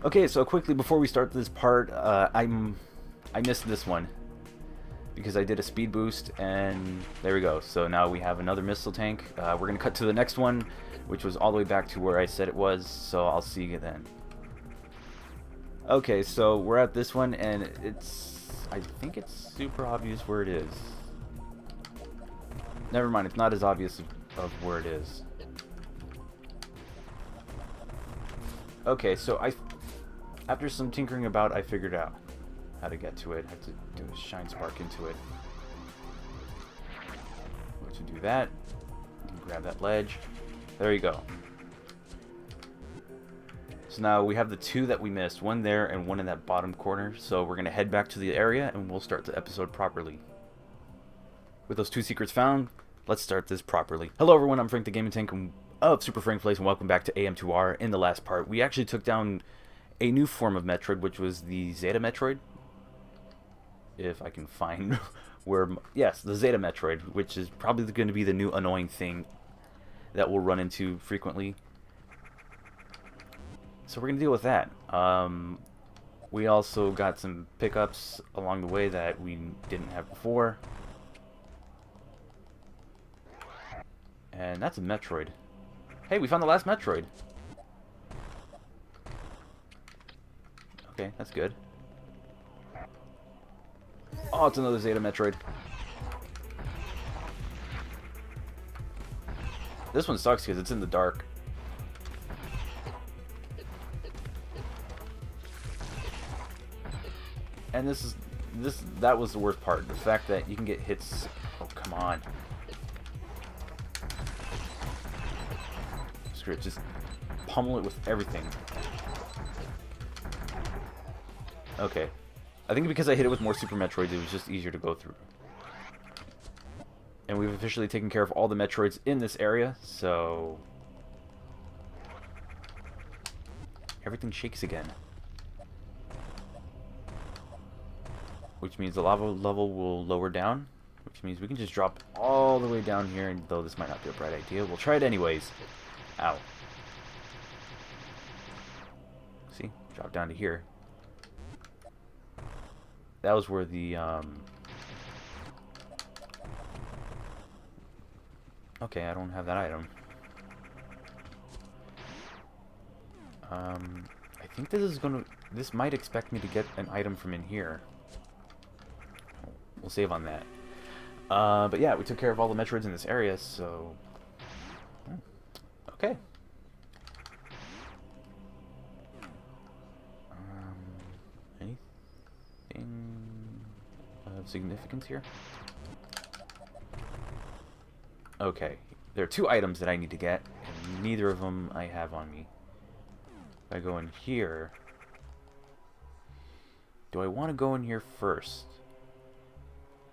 Okay, so quickly before we start this part, I missed this one because I did a speed boost, and there we go. So now we have another missile tank. We're gonna cut to the next one, which was all the way back to where I said it was. So I'll see you then. Okay, so we're at this one, and I think it's super obvious where it is. Never mind, it's not as obvious of where it is. Okay, so after some tinkering about, I figured out how to get to it. I have to do a shine spark into it. To do that, grab that ledge. There you go. So now we have the two that we missed, one there and one in that bottom corner. So we're gonna head back to the area and we'll start the episode properly. With those two secrets found, let's start this properly. Hello everyone, I'm Frank the Gaming Tank of Super Frank Plays, and welcome back to AM2R. In the last part, we actually took down a new form of Metroid, which was the Zeta Metroid. If I can find where... Yes, the Zeta Metroid, which is probably going to be the new annoying thing that we'll run into frequently. So we're going to deal with that. We also got some pickups along the way that we didn't have before. And that's a Metroid. Hey, we found the last Metroid. Okay, that's good. Oh, it's another Zeta Metroid. This one sucks because it's in the dark. And that was the worst part. The fact that you can get hits. Oh, come on. Screw it, just pummel it with everything. Okay. I think because I hit it with more Super Metroids, it was just easier to go through. And we've officially taken care of all the Metroids in this area, so... everything shakes again. Which means the lava level will lower down, which means we can just drop all the way down here, and though this might not be a bright idea, we'll try it anyways. Ow. See? Drop down to here. That was where the, okay, I don't have that item. I think this might expect me to get an item from in here. We'll save on that. But yeah, we took care of all the Metroids in this area, so... okay. Anything of significance here? Okay, there are two items that I need to get, and neither of them I have on me. If I go in here... do I want to go in here first?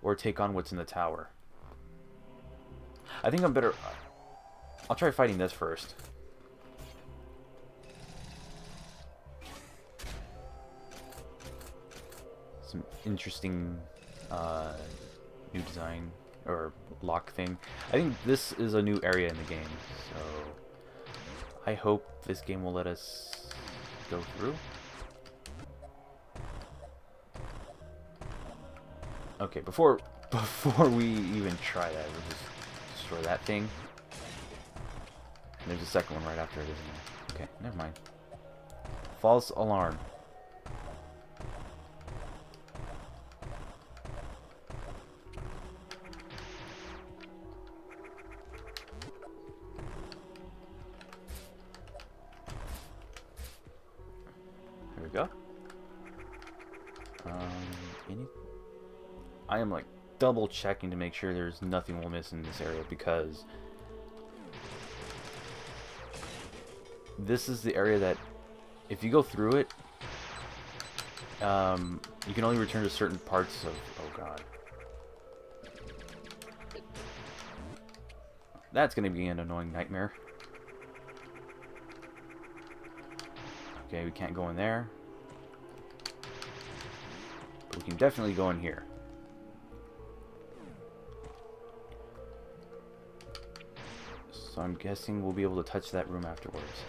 Or take on what's in the tower? I think I'm better... I'll try fighting this first. Some interesting new design or lock thing. I think this is a new area in the game, so I hope this game will let us go through. Okay, before we even try that, we'll just destroy that thing. And there's a second one right after it, isn't there? Okay, never mind. False alarm. There we go. I am like double checking to make sure there's nothing we'll miss in this area, because this is the area that if you go through it, you can only return to certain parts of... oh god. That's going to be an annoying nightmare. Okay, we can't go in there. But we can definitely go in here. So I'm guessing we'll be able to touch that room afterwards.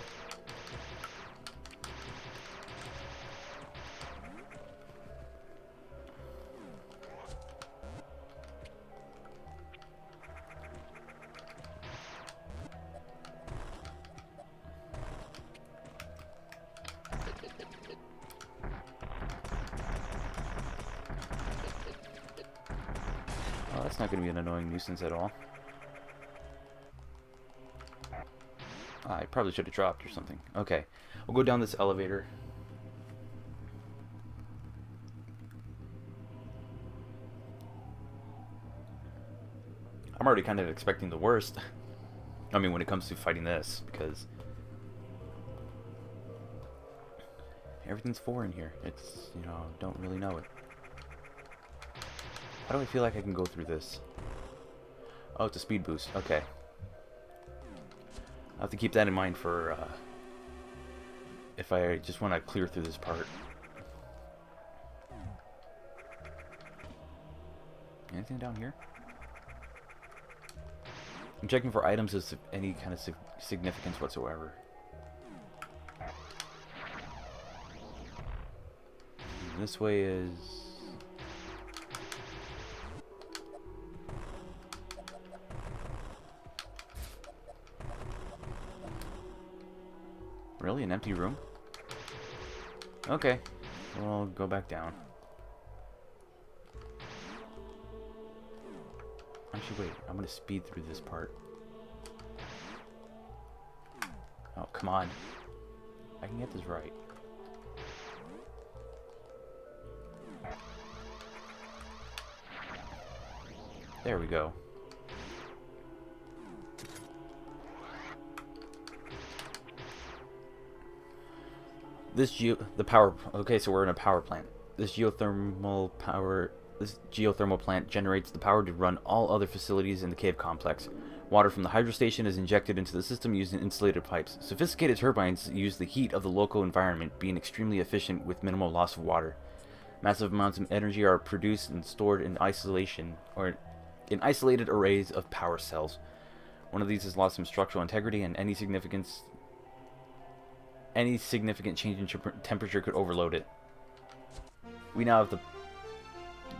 Well, that's not going to be an annoying nuisance at all. I probably should have dropped or something. Okay, we'll go down this elevator. I'm already kind of expecting the worst. I mean, when it comes to fighting this, because everything's foreign here. It's, you know, don't really know it. How do I feel like I can go through this? Oh, it's a speed boost. Okay. I'll have to keep that in mind for if I just want to clear through this part. Anything down here? I'm checking for items of any kind of significance whatsoever. This way is... Really? An empty room? Okay. We'll go back down. Actually, wait. I'm gonna speed through this part. Oh, come on. I can get this right. There we go. Okay, so we're in a power plant. This geothermal plant generates the power to run all other facilities in the cave complex. Water from the hydro station is injected into the system using insulated pipes. Sophisticated turbines use the heat of the local environment, being extremely efficient with minimal loss of water. Massive amounts of energy are produced and stored in isolated arrays of power cells. One of these has lost some structural integrity, and any significant change in temperature could overload it. We now have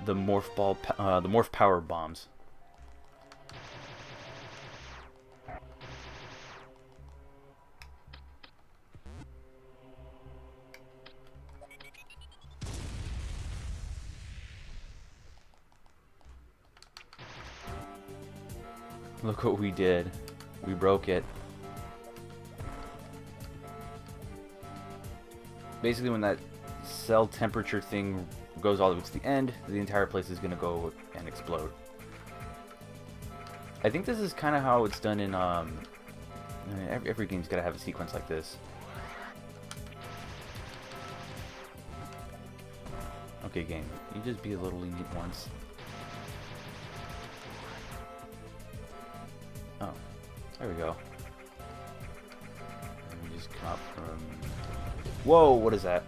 the morph power bombs. Look what we did. We broke it. Basically, when that cell temperature thing goes all the way to the end, the entire place is going to go and explode. I think this is kind of how it's done in every game's got to have a sequence like this. Okay, game, you just be a little lenient once. Oh, there we go. And we just come up from... Whoa, what is that?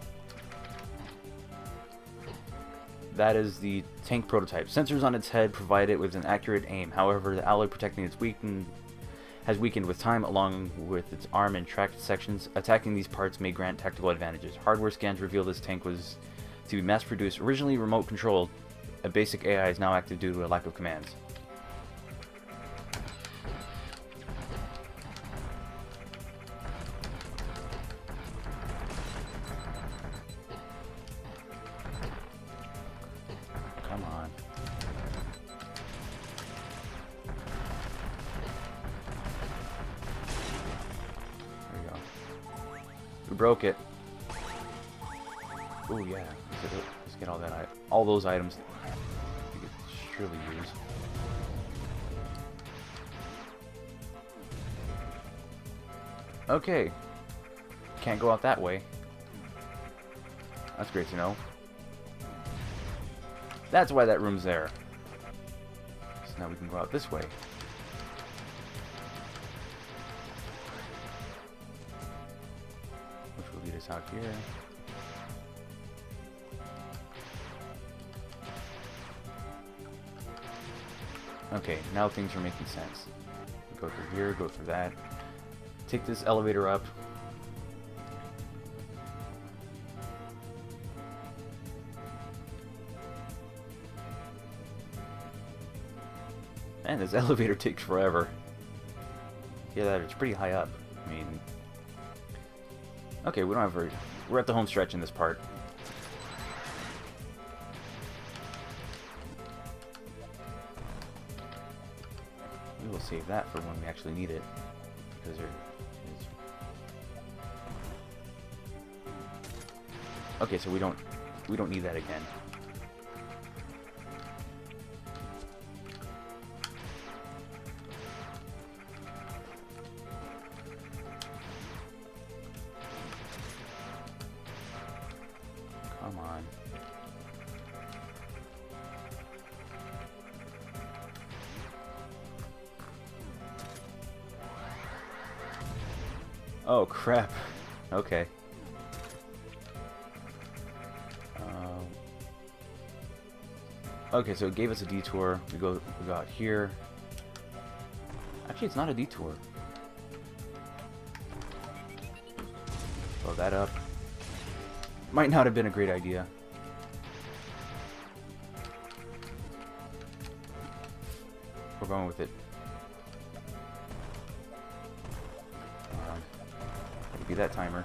That is the tank prototype. Sensors on its head provide it with an accurate aim. However, the alloy protecting it has weakened with time, along with its arm and track sections. Attacking these parts may grant tactical advantages. Hardware scans reveal this tank was to be mass-produced. Originally remote controlled, a basic AI is now active due to a lack of commands. Come on. There we go. We broke it. Oh yeah. Let's get all those items. We could surely use. Okay. Can't go out that way. That's great to know. That's why that room's there. So now we can go out this way. Which will lead us out here. Okay, now things are making sense. Go through here, go through that. Take this elevator up. Man, this elevator takes forever. Yeah, it's pretty high up. I mean... Okay, we don't have very... We're at the home stretch in this part. we'll save that for when we actually need it, because there is... Okay, so we don't need that again. Come on. Oh crap. Okay. Okay, so it gave us a detour. We got here. Actually, it's not a detour. Blow that up. Might not have been a great idea. We're going with it. Be that timer.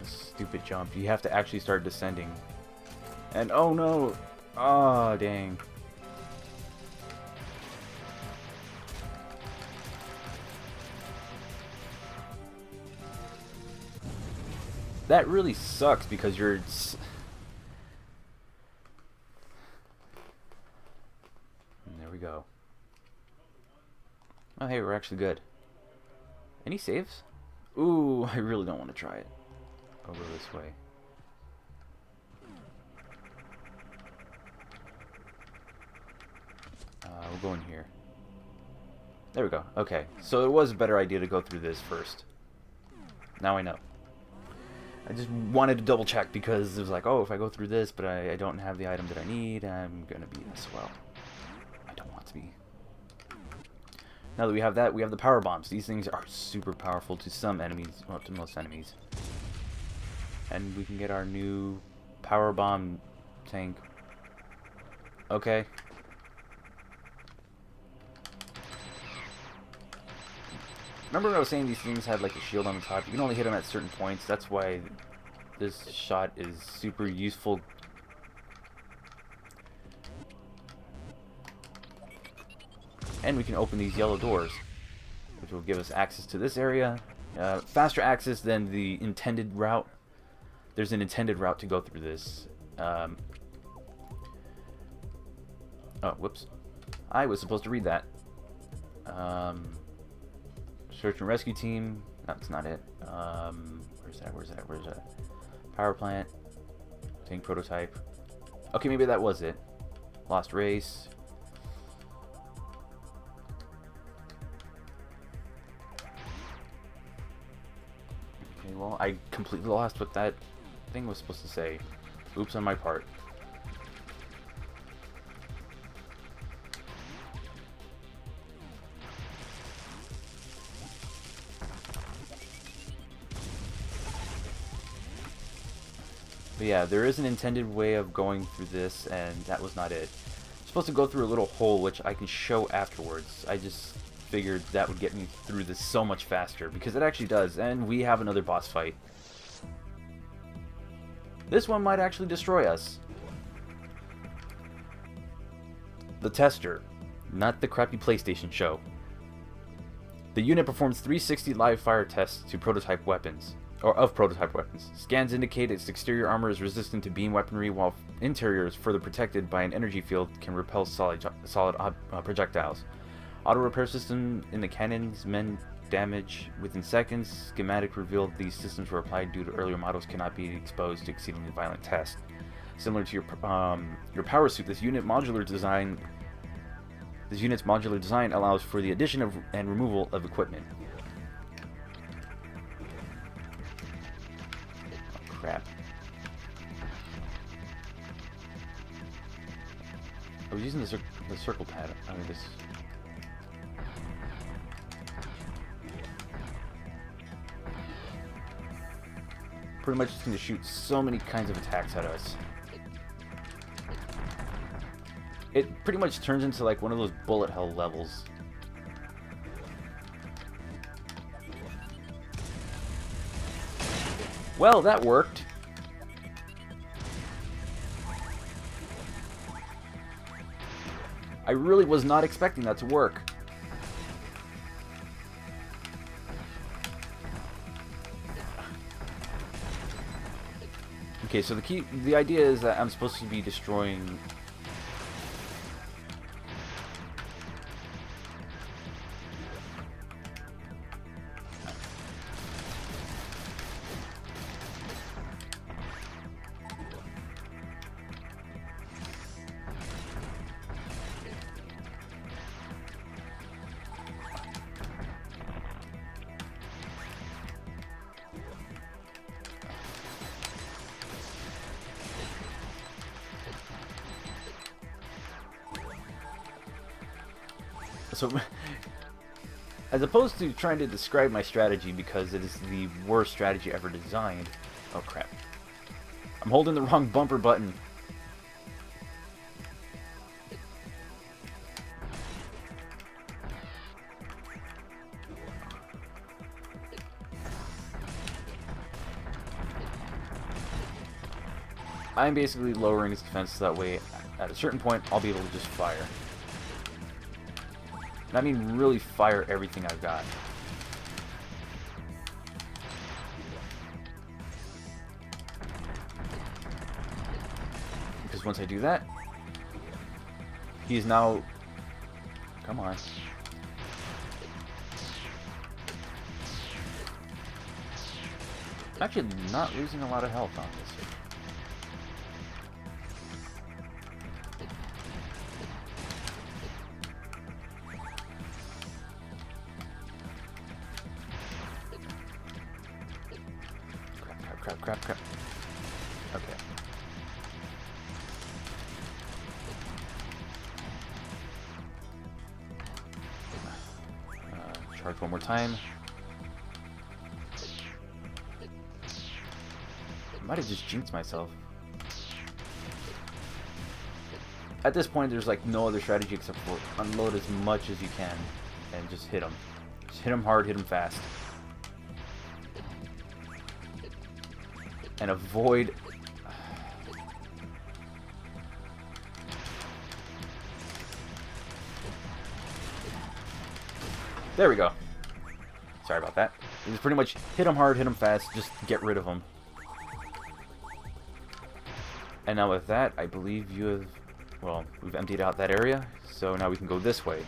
Stupid jump. You have to actually start descending. And oh no! Oh dang. That really sucks because you're... There we go. Oh hey, we're actually good. Any saves? Ooh, I really don't want to try it. Over this way. We'll go in here. There we go. Okay, so it was a better idea to go through this first. Now I know. I just wanted to double check because it was like, oh, if I go through this, but I don't have the item that I need, I'm gonna be as well. I don't want to be. Now that we have that, we have the power bombs. These things are super powerful to some enemies, well, to most enemies. And we can get our new power bomb tank. Okay. Remember when I was saying these things had like a shield on the top? You can only hit them at certain points. That's why this shot is super useful. And we can open these yellow doors, which will give us access to this area. Faster access than the intended route. There's an intended route to go through this. Oh, whoops. I was supposed to read that. Search and rescue team. That's not it. Where's that? Where's that? Where's that? Power plant. Tank prototype. Okay, maybe that was it. Lost race. Okay, well, I completely lost what that thing was supposed to say. Oops on my part. But yeah, there is an intended way of going through this, and that was not it. I'm supposed to go through a little hole, which I can show afterwards. I just figured that would get me through this so much faster, because it actually does, and we have another boss fight. This one might actually destroy us. The Tester, not the crappy PlayStation show. The unit performs 360 live fire tests to prototype weapons. Or of prototype weapons. Scans indicate its exterior armor is resistant to beam weaponry, while interior is further protected by an energy field can repel solid projectiles. Auto repair system in the cannons mend damage within seconds. Schematic revealed these systems were applied due to earlier models cannot be exposed to exceedingly violent tests. Similar to your power suit, this unit's modular design allows for the addition of and removal of equipment. Crap. I was using the circle pad. I mean, this. Pretty much just going to shoot so many kinds of attacks at us. It pretty much turns into like one of those bullet hell levels. Well, that worked. I really was not expecting that to work. Okay, so the idea is that I'm supposed to be destroying... So, as opposed to trying to describe my strategy because it is the worst strategy ever designed... Oh crap. I'm holding the wrong bumper button. I'm basically lowering his defense so that way, at a certain point, I'll be able to just fire. And I mean really fire everything I've got. Because once I do that, he is now... Come on. I'm actually not losing a lot of health on this. Crap. Okay. Charge one more time. I might have just jinxed myself. At this point, there's like no other strategy except for unload as much as you can and just hit him. Just hit him hard, hit him fast. And avoid... There we go. Sorry about that. It was pretty much hit him hard, hit him fast, just get rid of him. And now with that, I believe you have... Well, we've emptied out that area, so now we can go this way.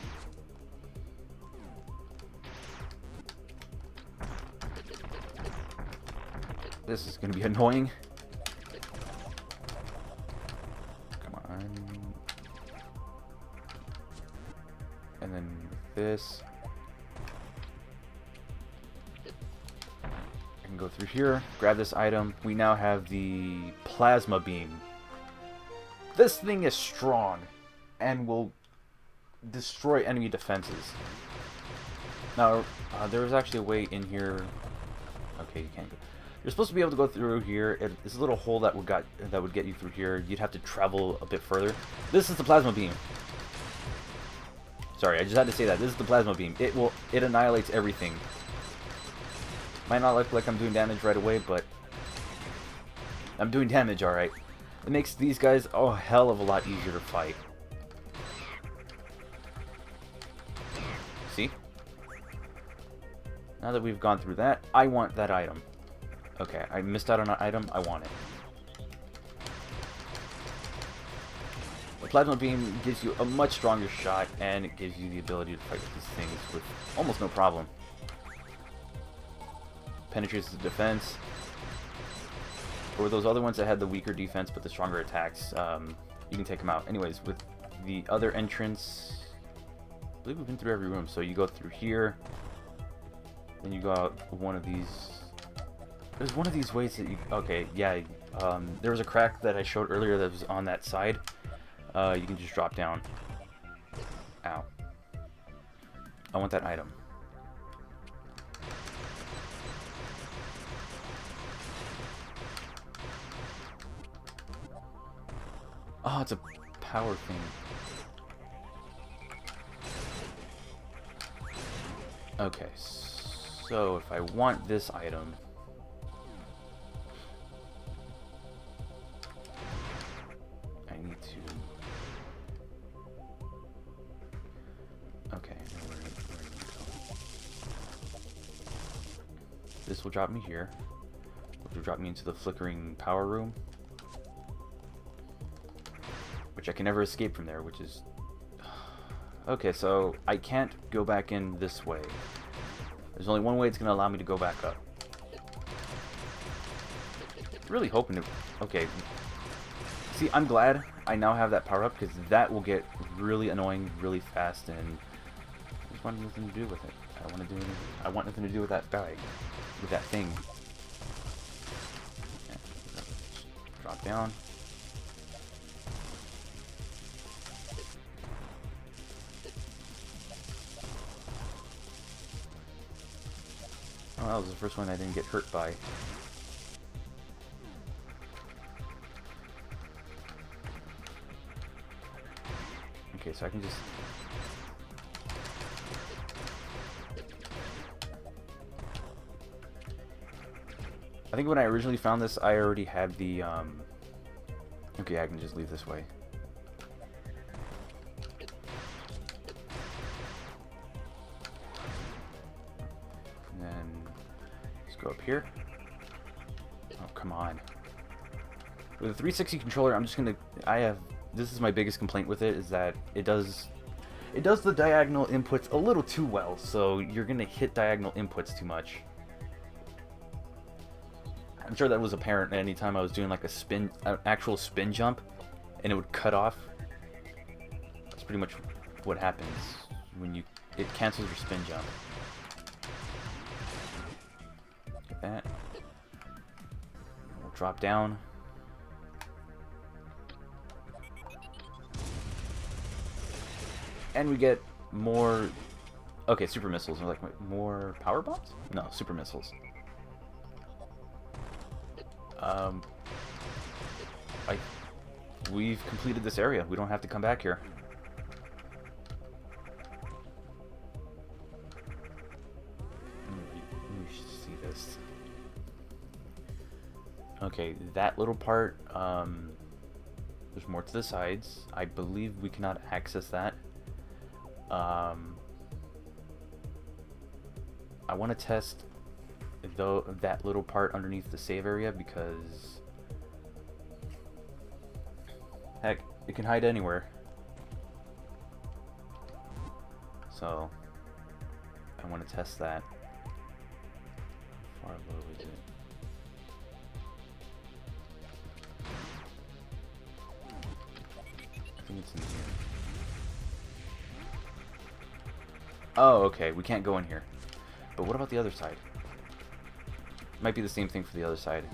This is going to be annoying. Come on. And then this. I can go through here, grab this item. We now have the plasma beam. This thing is strong and will destroy enemy defenses. Now, there was actually a way in here. Okay, you can't go. You're supposed to be able to go through here. It's a little hole that would get you through here. You'd have to travel a bit further. This is the plasma beam. Sorry, I just had to say that. This is the plasma beam. It annihilates everything. Might not look like I'm doing damage right away, but I'm doing damage, alright. It makes these guys a hell of a lot easier to fight. See? Now that we've gone through that, I want that item. Okay, I missed out on an item. I want it. The plasma beam gives you a much stronger shot, and it gives you the ability to fight with these things with almost no problem. Penetrates the defense. Or those other ones that had the weaker defense but the stronger attacks, you can take them out. Anyways, with the other entrance, I believe we've been through every room. So you go through here, then you go out one of these. There's one of these ways that you... Okay, yeah. There was a crack that I showed earlier that was on that side. You can just drop down. Ow. I want that item. Oh, it's a power thing. Okay, so if I want this item... I need to... This will drop me here. Which will drop me into the flickering power room. Which I can never escape from there, which is... Okay, so I can't go back in this way. There's only one way it's going to allow me to go back up. Really hoping to... Okay. See, I'm glad I now have that power up, because that will get really annoying really fast, and I just want nothing to do with it. I don't want to do anything. I want nothing to do with that bag. With that thing. Okay. Drop down. Oh, that was the first one I didn't get hurt by. Okay, so I can just... I think when I originally found this, I already had the, Okay, I can just leave this way. And then... let's go up here. Oh, come on. With a 360 controller, I'm just gonna... This is my biggest complaint with it, is that it does the diagonal inputs a little too well, so you're gonna hit diagonal inputs too much. I'm sure that was apparent any time I was doing like an actual spin jump, and it would cut off. That's pretty much what happens when it cancels your spin jump. Get that. We'll drop down. And we get more... Okay, super missiles. Are like more power bombs? No, super missiles. We've completed this area. We don't have to come back here. We should see this. Okay, that little part, there's more to the sides. I believe we cannot access that. I want to test that little part underneath the save area, because heck, it can hide anywhere. So I want to test that. How far low is it? I think it's in here. Oh, okay, we can't go in here. But what about the other side? Might be the same thing for the other side.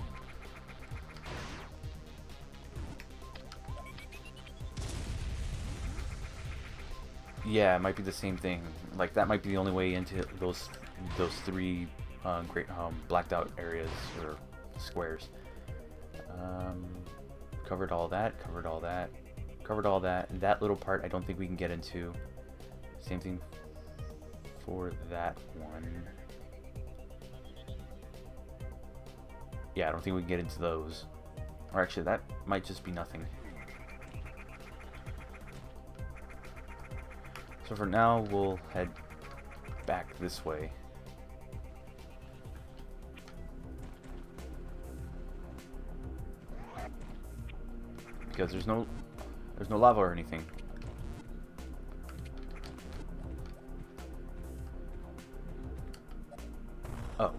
Yeah, it might be the same thing. Like, that might be the only way into those three great blacked out areas or squares. Covered all that. Covered all that. Covered all that. And that little part, I don't think we can get into. Same thing for that one. Yeah, I don't think we can get into those. Or actually, that might just be nothing. So for now, we'll head back this way. Because there's no lava or anything. Oh.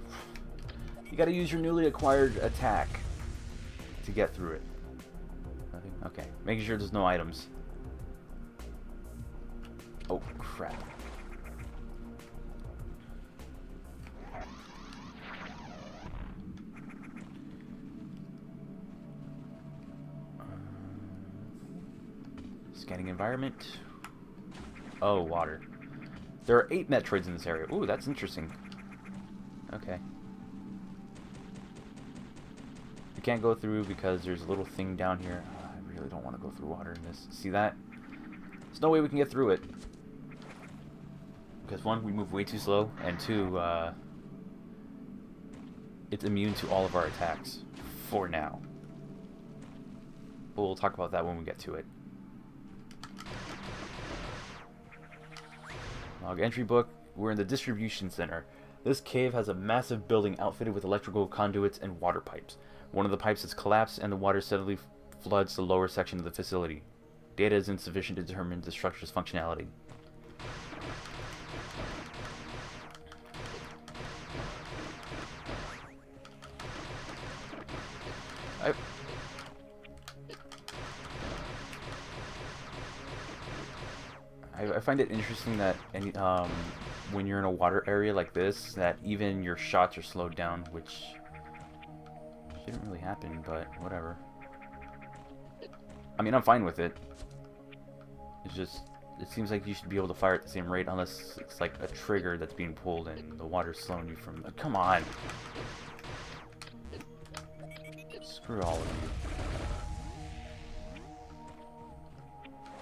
You gotta use your newly acquired attack to get through it. Nothing? Okay. Making sure there's no items. Oh, crap. Scanning environment. Oh, water. There are 8 Metroids in this area. Ooh, that's interesting. Okay. We can't go through because there's a little thing down here. Oh, I really don't want to go through water in this. See that? There's no way we can get through it. Because 1, we move way too slow, and 2, it's immune to all of our attacks. For now. But we'll talk about that when we get to it. Log entry book. We're in the distribution center. This cave has a massive building outfitted with electrical conduits and water pipes. One of the pipes has collapsed and the water steadily floods the lower section of the facility. Data is insufficient to determine the structure's functionality. I find it interesting that when you're in a water area like this, that even your shots are slowed down, which shouldn't really happen, but whatever. I mean, I'm fine with it. It's just, it seems like you should be able to fire at the same rate unless it's like a trigger that's being pulled and the water's slowing you from... Come on! Screw all of you.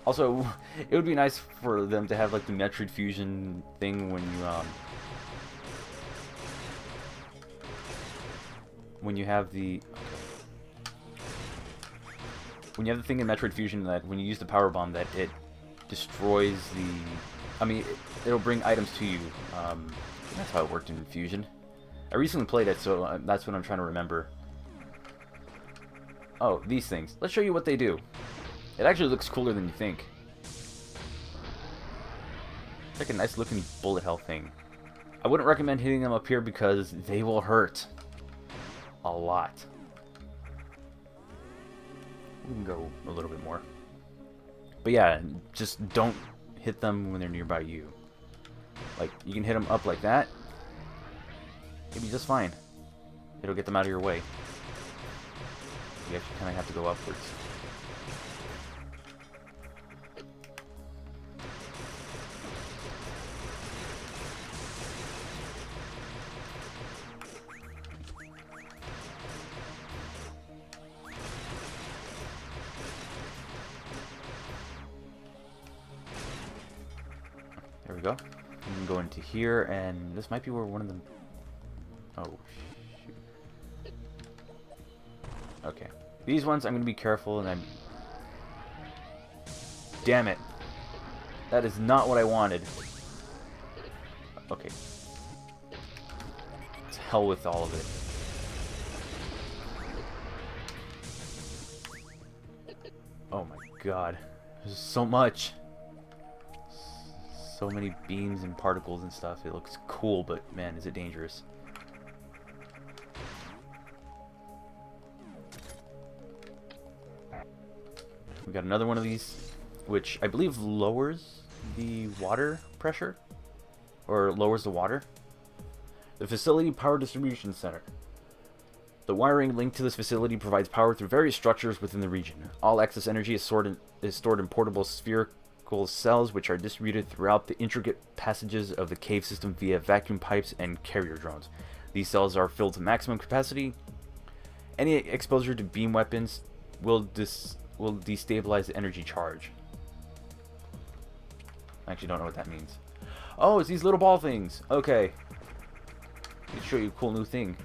Also, it would be nice for them to have like the Metroid fusion thing when you have the thing in Metroid Fusion that when you use the power bomb that it destroys the... I mean, it'll bring items to you. That's how it worked in Fusion. I recently played it, so that's what I'm trying to remember. Oh, these things. Let's show you what they do. It actually looks cooler than you think. It's like a nice looking bullet hell thing. I wouldn't recommend hitting them up here because they will hurt. A lot. We can go a little bit more. But yeah, just don't hit them when they're nearby you. Like, you can hit them up like that. It'll be just fine. It'll get them out of your way. You actually kind of have to go upwards. There we go. You can go into here, and this might be where one of them... Oh, shoot. Okay. These ones, I'm going to be careful, and I'm... Damn it. That is not what I wanted. Okay. To hell with all of it. Oh my god. There's so much. So many beams and particles and stuff. It looks cool, but man, is it dangerous. We got another one of these, which I believe lowers the water pressure, or lowers the water. The Facility Power Distribution Center. The wiring linked to this facility provides power through various structures within the region. All excess energy is stored in portable spherical cells, which are distributed throughout the intricate passages of the cave system via vacuum pipes and carrier drones. These cells are filled to maximum capacity. Any exposure to beam weapons will destabilize the energy charge. I actually don't know what that means. Oh, it's these little ball things. Okay. Let me show you a cool new thing.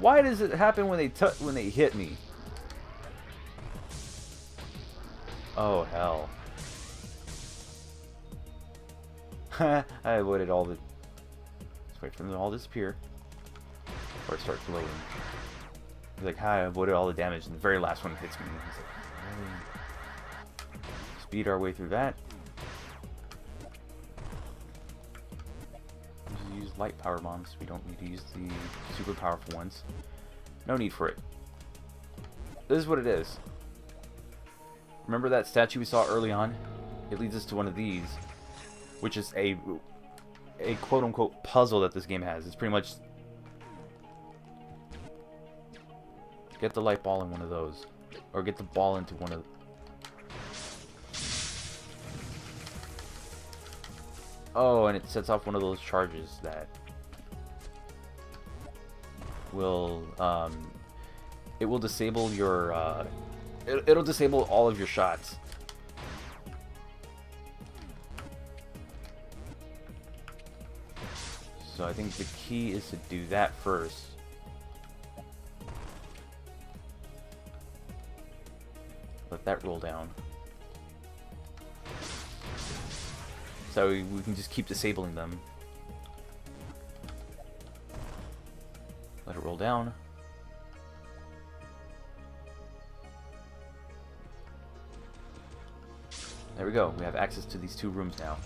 Why does it happen when they hit me? Oh hell. I avoided all the... Let's wait for them to all disappear before it starts glowing. He's like, hi, I avoided all the damage, and the very last one hits me. He's like, really? Speed our way through that. Just use light power bombs. We don't need to use the super powerful ones. No need for it. This is what it is. Remember that statue we saw early on? It leads us to one of these, which is a quote-unquote puzzle that this game has. It's pretty much get the light ball in one of those, or get the ball into one of... Oh, and it sets off one of those charges that will it will disable your it'll disable all of your shots. So I think the key is to do that first. Let that roll down. So we can just keep disabling them. Let it roll down. There we go. We have access to these 2 rooms now.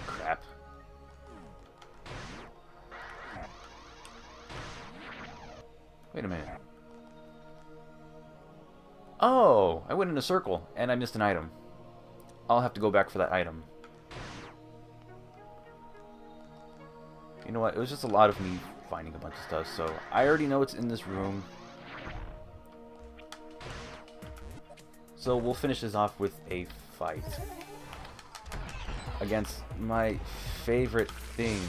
Crap. Wait a minute. Oh! I went in a circle, and I missed an item. I'll have to go back for that item. You know what? It was just a lot of me finding a bunch of stuff, so I already know it's in this room. So we'll finish this off with a fight against my favorite thing.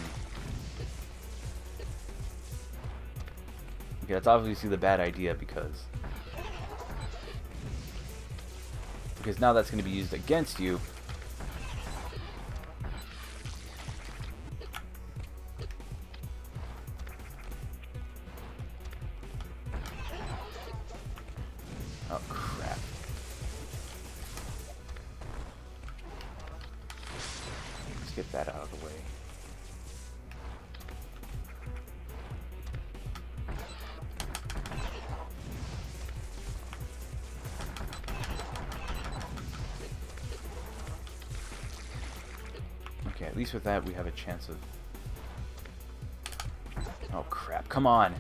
Okay, that's obviously the bad idea because now that's going to be used against you. Oh crap. Let's get that out of the way. Okay, at least with that we have a chance of... Oh crap, come on!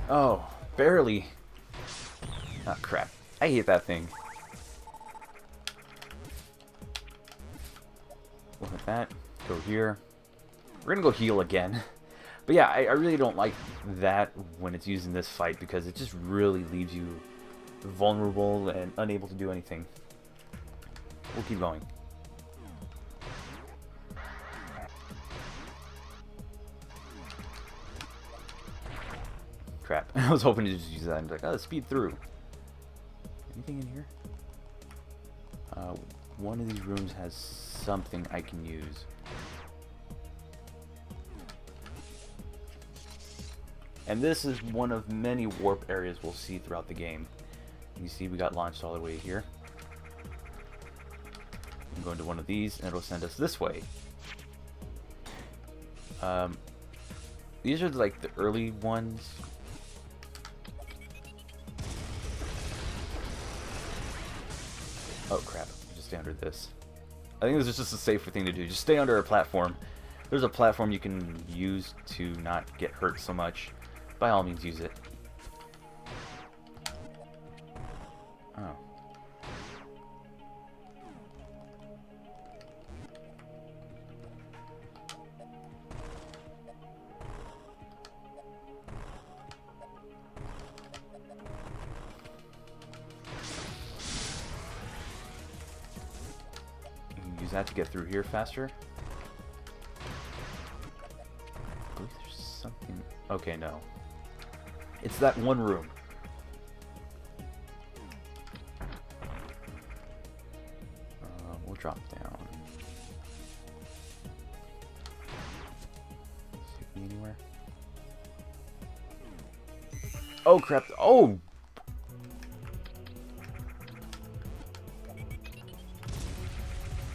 Oh, barely. Oh, crap. I hate that thing. Look at that. Go here. We're gonna go heal again. But yeah, I really don't like that when it's used in this fight because it just really leaves you vulnerable and unable to do anything. We'll keep going. Crap. I was hoping to just use that and be like, oh, speed through. Anything in here? One of these rooms has something I can use. And this is one of many warp areas we'll see throughout the game. You see we got launched all the way here. I'm going to one of these and it'll send us this way. These are like the early ones. Oh crap, just stay under this. I think this is just a safer thing to do. Just stay under a platform. There's a platform you can use to not get hurt so much. By all means, use it. Oh. Use that to get through here faster. I believe there's something... Okay, no. It's that one room. We'll drop down. See anywhere? Oh crap! Oh!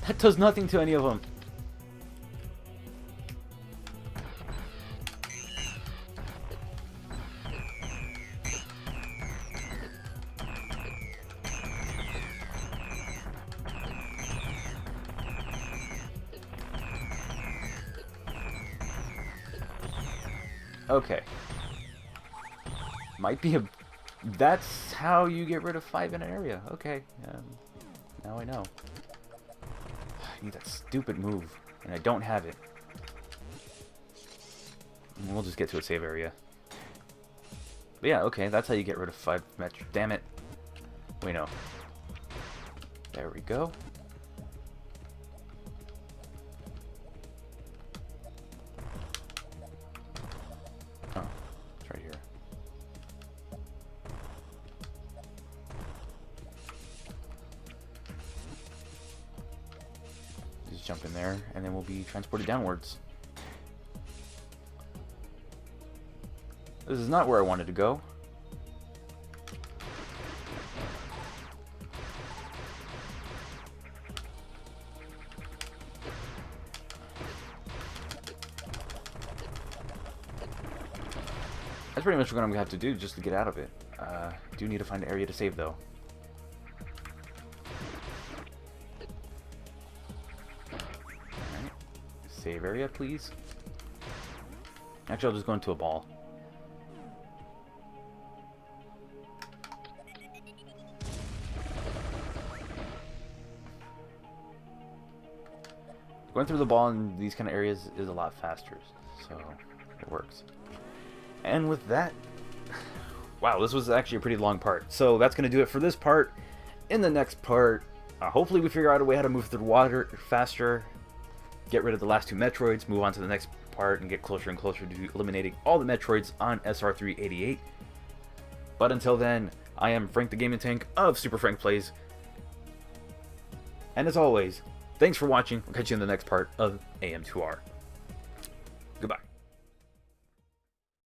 That does nothing to any of them. Okay. Might be a... That's how you get rid of 5 in an area. Okay. Now I know. I need that stupid move, and I don't have it. We'll just get to a save area. But yeah, okay, that's how you get rid of 5 metro. Damn it. Wait, no. There we go. jump in there, and then we'll be transported downwards. This is not where I wanted to go. That's pretty much what I'm going to have to do just to get out of it. I do need to find an area to save, though. Alright. Save area, please. Actually, I'll just go into a ball. Going through the ball in these kind of areas is a lot faster, so it works. And with that, wow, this was actually a pretty long part. So that's going to do it for this part. In the next part, hopefully we figure out a way how to move through water faster, get rid of the last two Metroids, move on to the next part, and get closer and closer to eliminating all the Metroids on SR388. But until then, I am Frank the Gaming Tank of Super Frank Plays. And as always, thanks for watching. I'll catch you in the next part of AM2R. Goodbye.